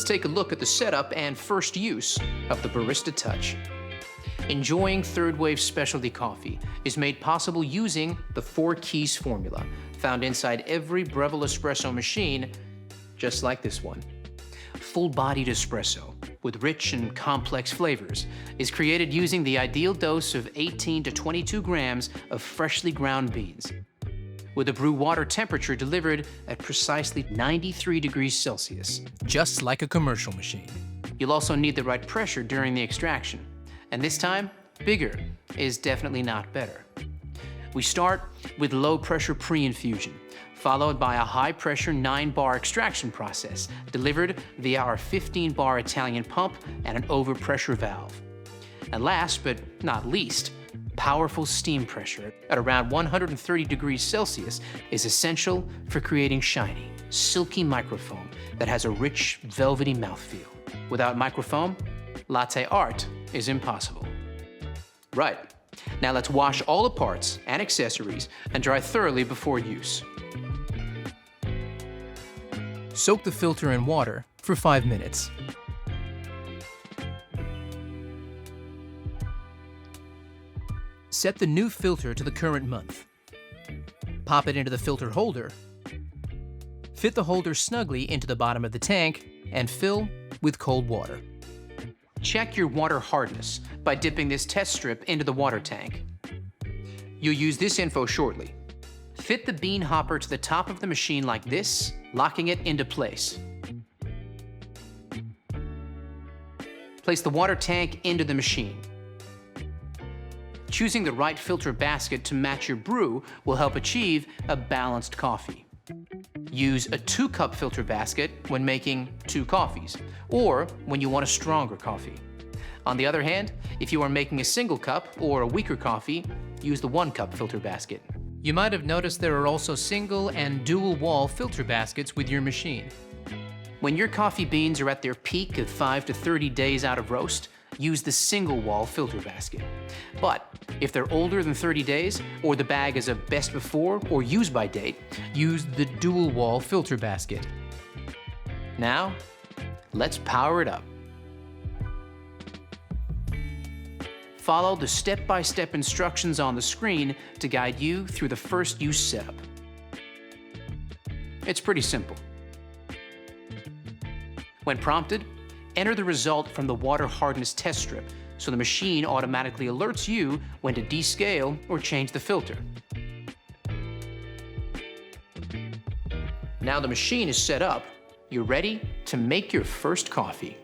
let's take a look at the setup and first use of the Barista Touch. Enjoying third wave specialty coffee is made possible using the 4 keys formula found inside every Breville Espresso machine, just like this one. Full-bodied espresso with rich and complex flavors is created using the ideal dose of 18 to 22 grams of freshly ground beans, with the brew water temperature delivered at precisely 93 degrees Celsius, just like a commercial machine. You'll also need the right pressure during the extraction, and this time, bigger is definitely not better. We start with low-pressure pre-infusion, followed by a high-pressure 9-bar extraction process delivered via our 15-bar Italian pump and an overpressure valve. And last but not least, powerful steam pressure at around 130 degrees Celsius is essential for creating shiny, silky microfoam that has a rich, velvety mouthfeel. Without microfoam, latte art is impossible. Right, now let's wash all the parts and accessories and dry thoroughly before use. Soak the filter in water for 5 minutes. Set the new filter to the current month. Pop it into the filter holder. Fit the holder snugly into the bottom of the tank and fill with cold water. Check your water hardness by dipping this test strip into the water tank. You'll use this info shortly. Fit the bean hopper to the top of the machine like this, locking it into place. Place the water tank into the machine. Choosing the right filter basket to match your brew will help achieve a balanced coffee. Use a 2-cup filter basket when making 2 coffees, or when you want a stronger coffee. On the other hand, if you are making a single cup or a weaker coffee, use the 1-cup filter basket. You might have noticed there are also single and dual wall filter baskets with your machine. When your coffee beans are at their peak of 5 to 30 days out of roast, use the single wall filter basket. But if they're older than 30 days, or the bag is a best before or use by date, use the dual wall filter basket. Now, let's power it up. Follow the step-by-step instructions on the screen to guide you through the first use setup. It's pretty simple. When prompted, enter the result from the water hardness test strip, so the machine automatically alerts you when to descale or change the filter. Now the machine is set up, you're ready to make your first coffee.